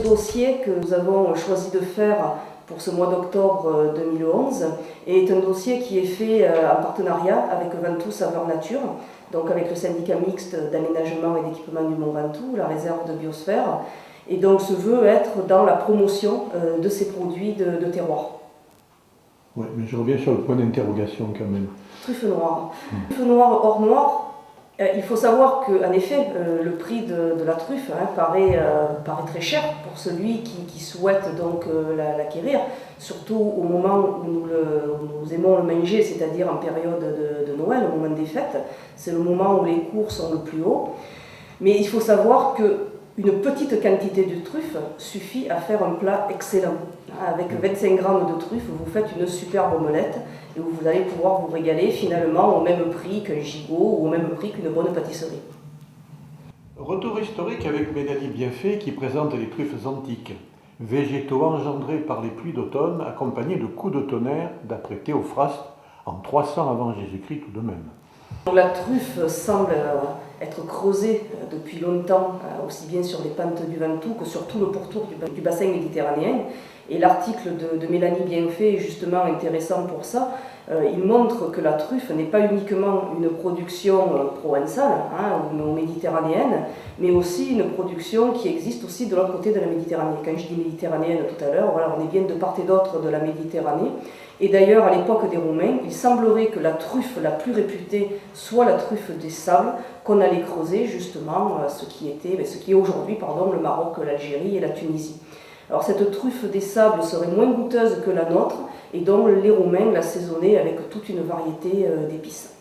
dossier que nous avons choisi de faire pour ce mois d'octobre 2011 est un dossier qui est fait en partenariat avec Ventoux Saveurs Nature, donc avec le syndicat mixte d'aménagement et d'équipement du Mont Ventoux, la réserve de biosphère, et donc se veut être dans la promotion de ces produits de terroir. Oui, mais je reviens sur le point d'interrogation quand même. Truffe noire. Truffe noire hors noir. Il faut savoir qu'en effet, le prix de la truffe paraît très cher pour celui qui souhaite donc l'acquérir, surtout au moment où nous aimons le manger, c'est-à-dire en période de Noël, au moment des fêtes. C'est le moment où les cours sont le plus haut. Mais il faut savoir qu'une petite quantité de truffe suffit à faire un plat excellent. Avec 25 grammes de truffe, vous faites une superbe omelette et vous allez pouvoir vous régaler finalement au même prix qu'un gigot ou au même prix qu'une bonne pâtisserie. Retour historique avec Mélanie Bienfait qui présente les truffes antiques, végétaux engendrés par les pluies d'automne accompagnés de coups de tonnerre d'après Théophraste en 300 avant Jésus-Christ tout de même. La truffe semble être creusée depuis longtemps, aussi bien sur les pentes du Ventoux que sur tout le pourtour du bassin méditerranéen. Et l'article de Mélanie Bienfait est justement intéressant pour ça. Il montre que la truffe n'est pas uniquement une production provençale ou méditerranéenne, mais aussi une production qui existe aussi de l'autre côté de la Méditerranée. Quand je dis méditerranéenne tout à l'heure, voilà, on est bien de part et d'autre de la Méditerranée. Et d'ailleurs, à l'époque des Romains, il semblerait que la truffe la plus réputée soit la truffe des sables, qu'on allait creuser justement ce qui est aujourd'hui le Maroc, l'Algérie et la Tunisie. Alors cette truffe des sables serait moins goûteuse que la nôtre, et donc les Romains l'assaisonnaient avec toute une variété d'épices.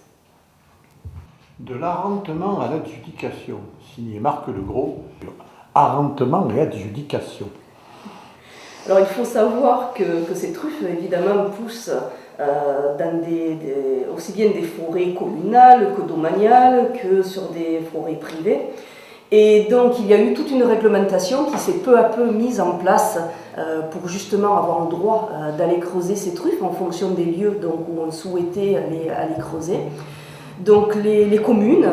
De l'arrentement à l'adjudication, signé Marc Legros, arrentement et adjudication. Alors il faut savoir que ces truffes évidemment poussent dans aussi bien des forêts communales que domaniales, que sur des forêts privées. Et donc il y a eu toute une réglementation qui s'est peu à peu mise en place pour justement avoir le droit d'aller creuser ces truffes en fonction des lieux où on souhaitait aller creuser. Donc les communes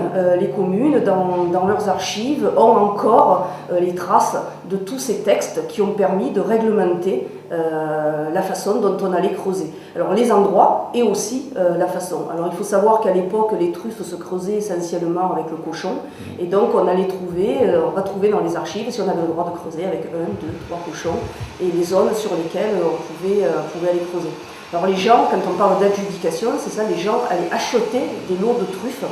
dans leurs archives ont encore les traces de tous ces textes qui ont permis de réglementer la façon dont on allait creuser. Alors les endroits et aussi la façon. Alors il faut savoir qu'à l'époque les truffes se creusaient essentiellement avec le cochon et donc on va trouver dans les archives si on avait le droit de creuser avec 1, 2, 3 cochons et les zones sur lesquelles on pouvait aller creuser. Alors les gens, quand on parle d'adjudication, c'est ça, les gens allaient acheter des lots de truffes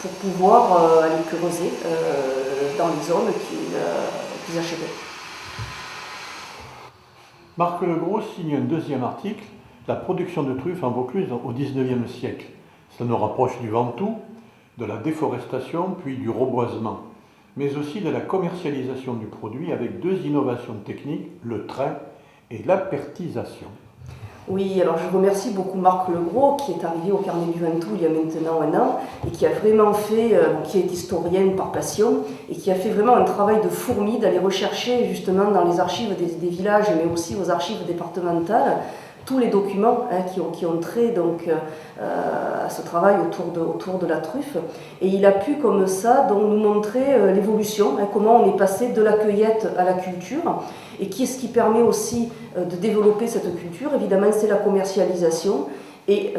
pour pouvoir aller creuser dans les zones qu'ils achetaient. Marc Legros signe un deuxième article, la production de truffes en Vaucluse au XIXe siècle. Ça nous rapproche du Ventoux, de la déforestation puis du reboisement, mais aussi de la commercialisation du produit avec deux innovations techniques, le trait et l'apertisation. Oui, alors je remercie beaucoup Marc Legros qui est arrivé au Carnet du Ventoux il y a maintenant 1 an et qui a vraiment qui est historien par passion et qui a fait vraiment un travail de fourmi d'aller rechercher justement dans les archives des villages mais aussi aux archives départementales tous les documents qui ont trait à ce travail autour de la truffe. Et il a pu comme ça nous montrer l'évolution, comment on est passé de la cueillette à la culture. Et qu'est-ce qui permet aussi de développer cette culture? Évidemment, c'est la commercialisation. Et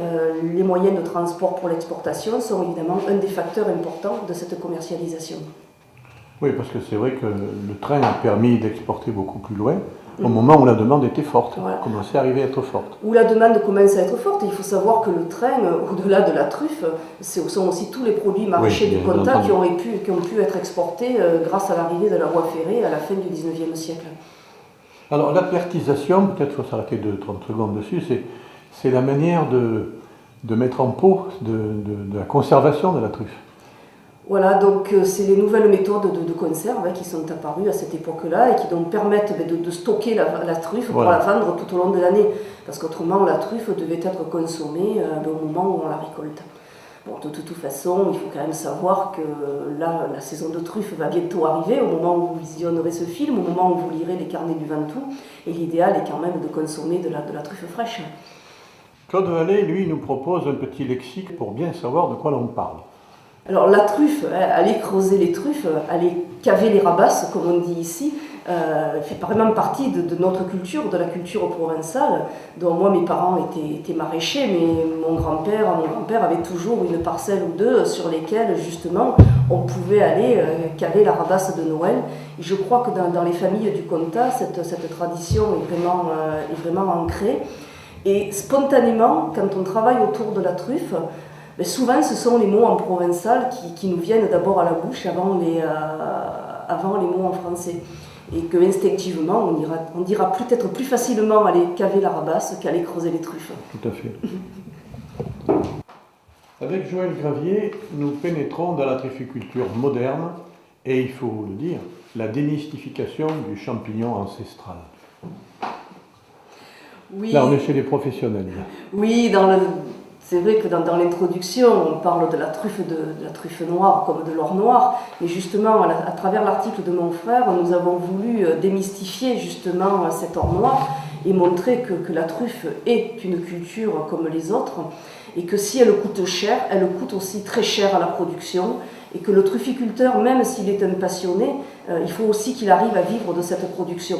les moyens de transport pour l'exportation sont évidemment un des facteurs importants de cette commercialisation. Oui, parce que c'est vrai que le train a permis d'exporter beaucoup plus loin, au moment où la demande était forte, commençait à arriver à être forte. Où la demande commence à être forte, et il faut savoir que le train, au-delà de la truffe, ce sont aussi tous les produits maraîchers du Comtat qui ont pu être exportés grâce à l'arrivée de la voie ferrée à la fin du XIXe siècle. Alors l'apertisation, peut-être qu'il faut s'arrêter 30 secondes dessus, c'est la manière de mettre en pot de la conservation de la truffe. Voilà, donc c'est les nouvelles méthodes de conserve qui sont apparues à cette époque-là et qui donc permettent de stocker la truffe pour la vendre tout au long de l'année. Parce qu'autrement, la truffe devait être consommée au moment où on la récolte. Bon, de toute façon, il faut quand même savoir que là, la saison de truffe va bientôt arriver, au moment où vous visionnerez ce film, au moment où vous lirez les carnets du Ventoux. Et l'idéal est quand même de consommer de la truffe fraîche. Claude Vallée, lui, nous propose un petit lexique pour bien savoir de quoi l'on parle. Alors la truffe, aller creuser les truffes, aller caver les rabasses, comme on dit ici, fait vraiment partie de notre culture, de la culture provençale, dont moi mes parents étaient maraîchers, mais mon grand-père avait toujours une parcelle ou deux sur lesquelles justement on pouvait aller caler la rabasse de Noël. Et je crois que dans les familles du Comtat, cette tradition est vraiment ancrée. Et spontanément, quand on travaille autour de la truffe, souvent ce sont les mots en provençal qui nous viennent d'abord à la bouche avant les mots en français. Et que instinctivement, on dira peut-être plus facilement aller caver la rabasse qu'aller creuser les truffes. Tout à fait. Avec Joël Gravier, nous pénétrons dans la trufficulture moderne et, il faut le dire, la démystification du champignon ancestral. Oui. Là, on est chez les professionnels. Oui, c'est vrai que dans l'introduction, on parle de la truffe noire comme de l'or noir, mais justement, à travers l'article de mon frère, nous avons voulu démystifier justement cet or noir et montrer que la truffe est une culture comme les autres, et que si elle coûte cher, elle coûte aussi très cher à la production, et que le trufficulteur, même s'il est un passionné, il faut aussi qu'il arrive à vivre de cette production.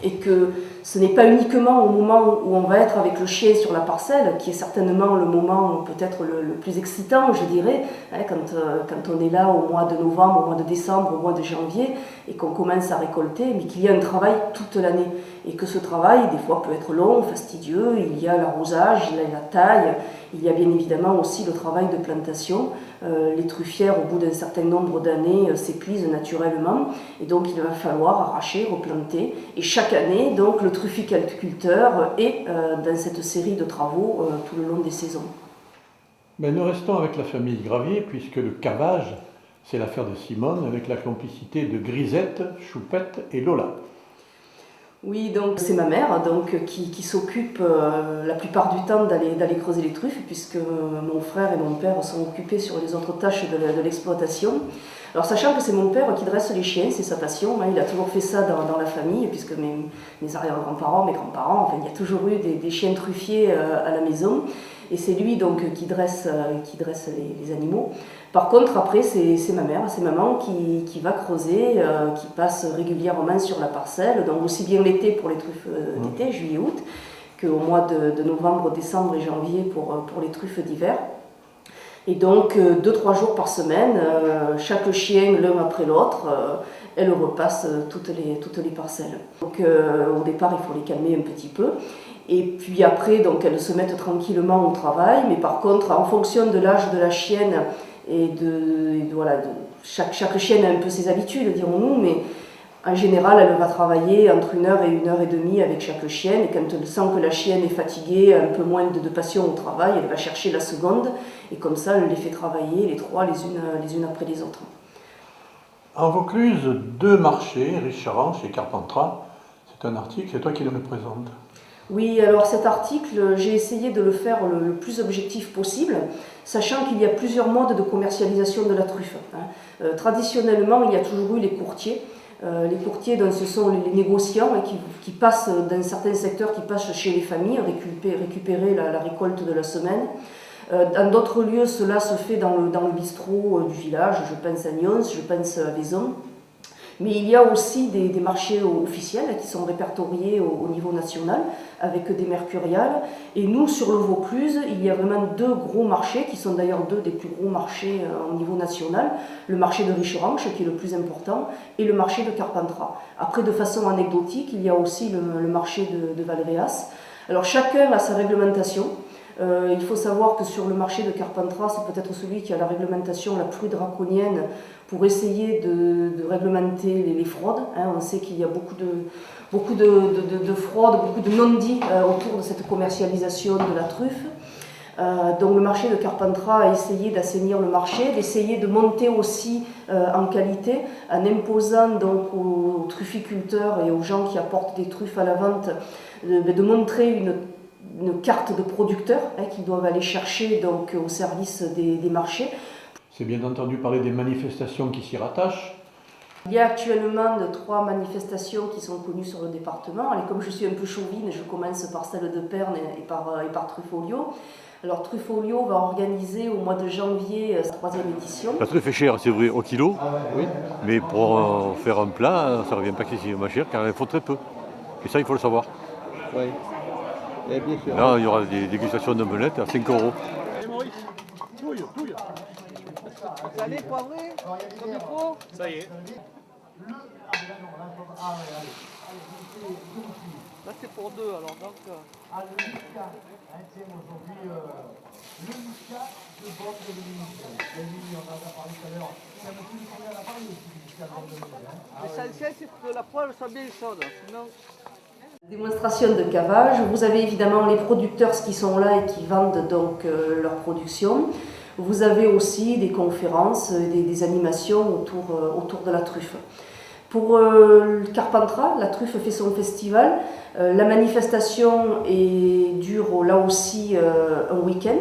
Et que ce n'est pas uniquement au moment où on va être avec le chien sur la parcelle, qui est certainement le moment peut-être le plus excitant, je dirais, hein, quand on est là au mois de novembre, au mois de décembre, au mois de janvier, et qu'on commence à récolter, mais qu'il y a un travail toute l'année. Et que ce travail, des fois, peut être long, fastidieux, il y a l'arrosage, il y a la taille, il y a bien évidemment aussi le travail de plantation. Les truffières, au bout d'un certain nombre d'années, s'épuisent naturellement, et donc il va falloir arracher, replanter. Et chaque année, donc, le trufficulteur est dans cette série de travaux tout le long des saisons. Mais nous restons avec la famille Gravier, puisque le cavage, c'est l'affaire de Simone, avec la complicité de Grisette, Choupette et Lola. Oui, donc c'est ma mère qui s'occupe la plupart du temps d'aller creuser les truffes, puisque mon frère et mon père sont occupés sur les autres tâches de l'exploitation. Alors sachant que c'est mon père qui dresse les chiens, c'est sa passion, hein, il a toujours fait ça dans la famille, puisque mes arrière-grands-parents, mes grands-parents, enfin, il y a toujours eu des chiens truffiers à la maison, et c'est lui donc qui dresse les animaux. Par contre, après, c'est ma mère, c'est maman qui va creuser, qui passe régulièrement sur la parcelle, donc aussi bien l'été pour les truffes d'été, juillet-août, qu'au mois de novembre, décembre et janvier pour les truffes d'hiver. Et donc, 2-3 jours par semaine, chaque chien, l'un après l'autre, elle repasse toutes les parcelles. Donc, au départ, il faut les calmer un petit peu. Et puis après, donc, elles se mettent tranquillement au travail, mais par contre, en fonction de l'âge de la chienne, chaque chienne a un peu ses habitudes, dirons-nous, mais en général, elle va travailler entre 1 heure et 1 heure et demie avec chaque chienne, et quand elle sent que la chienne est fatiguée, un peu moins de passion au travail, elle va chercher la seconde, et comme ça, elle les fait travailler, les trois, les unes après les autres. En Vaucluse, 2 marchés, Richeranche et Carpentras. C'est un article, c'est toi qui le représente. Oui, alors cet article, j'ai essayé de le faire le plus objectif possible, sachant qu'il y a plusieurs modes de commercialisation de la truffe. Traditionnellement, il y a toujours eu les courtiers. Les courtiers, donc, ce sont les négociants qui passent dans certains secteurs, qui passent chez les familles, récupérer la récolte de la semaine. Dans d'autres lieux, cela se fait dans le bistrot du village, je pense à Nyons, je pense à Vaison. Mais il y a aussi des marchés officiels qui sont répertoriés au niveau national avec des mercuriales. Et nous, sur le Vaucluse, il y a vraiment 2 gros marchés qui sont d'ailleurs 2 des plus gros marchés au niveau national. Le marché de Richeranche, qui est le plus important, et le marché de Carpentras. Après, de façon anecdotique, il y a aussi le marché de Valréas. Alors chacun a sa réglementation. Il faut savoir que sur le marché de Carpentras, c'est peut-être celui qui a la réglementation la plus draconienne pour essayer de réglementer les fraudes. On sait qu'il y a beaucoup de fraudes, beaucoup de non-dits autour de cette commercialisation de la truffe. Donc le marché de Carpentras a essayé d'assainir le marché, d'essayer de monter aussi en qualité en imposant donc aux trufficulteurs et aux gens qui apportent des truffes à la vente de montrer une carte de producteurs qu'ils doivent aller chercher donc, au service des marchés. C'est bien entendu parler des manifestations qui s'y rattachent. Il y a actuellement 3 manifestations qui sont connues sur le département. Et comme je suis un peu chauvine, je commence par celle de Pernes et par Truffolio. Alors Truffolio va organiser au mois de janvier sa 3e édition. La truffe est chère, c'est vrai, au kilo, oui. Mais pour faire un plat, ça ne revient pas excessivement cher car il faut très peu. Et ça, il faut le savoir. Oui. Et bien sûr. Là, il y aura des dégustations d'omelettes à 5 €. Salé, poivré, comme il faut. Ça y est. Là, c'est pour 2 alors. Donc, le muscat, c'est aujourd'hui le muscat de bord de l'Union. On en a parlé tout à l'heure. C'est un monsieur qui a parlé aussi du muscat de bord de l'Union. l'essentiel, c'est que la poêle soit bien chaude. Sinon, Démonstration de cavage. Vous avez évidemment les producteurs qui sont là et qui vendent donc leur production. Vous avez aussi des conférences, des animations autour de la truffe. Pour Carpentras, la truffe fait son festival. La manifestation dure là aussi un week-end.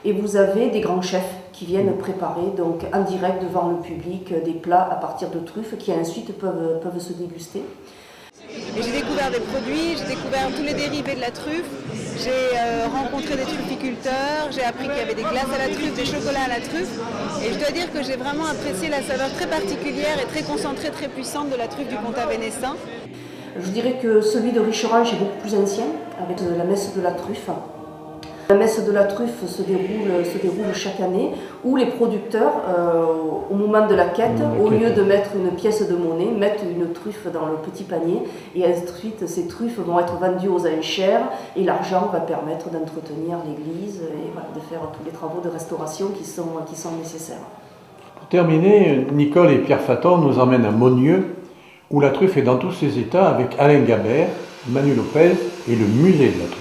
Et vous avez des grands chefs qui viennent préparer donc, en direct devant le public des plats à partir de truffes qui ensuite peuvent se déguster. Et j'ai découvert des produits, j'ai découvert tous les dérivés de la truffe, j'ai rencontré des trufficulteurs, j'ai appris qu'il y avait des glaces à la truffe, des chocolats à la truffe. Et je dois dire que j'ai vraiment apprécié la saveur très particulière et très concentrée, très puissante de la truffe du comtat vénessin. Je dirais que celui de Richerange est beaucoup plus ancien, avec la messe de la truffe. La messe de la truffe se déroule chaque année, où les producteurs, au moment de la quête, au lieu de mettre une pièce de monnaie, mettent une truffe dans le petit panier, et ensuite ces truffes vont être vendues aux enchères, et l'argent va permettre d'entretenir l'église et voilà, de faire tous les travaux de restauration qui sont nécessaires. Pour terminer, Nicole et Pierre Faton nous emmènent à Monnieu, où la truffe est dans tous ses états, avec Alain Gabert, Manu Lopez et le musée de la truffe.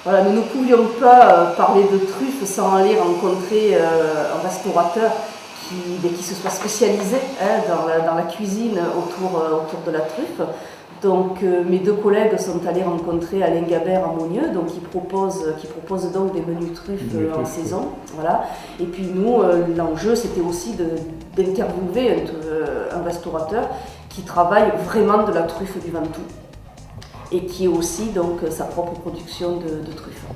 Voilà, nous ne pouvions pas parler de truffes sans aller rencontrer un restaurateur qui se soit spécialisé dans la cuisine autour de la truffe. Donc mes 2 collègues sont allés rencontrer Alain Gabert à Monnieu, donc qui propose donc des menus truffes en saison. Voilà. Et puis nous, l'enjeu c'était aussi d'interviewer un restaurateur qui travaille vraiment de la truffe du Ventoux et qui est aussi donc sa propre production de truffes.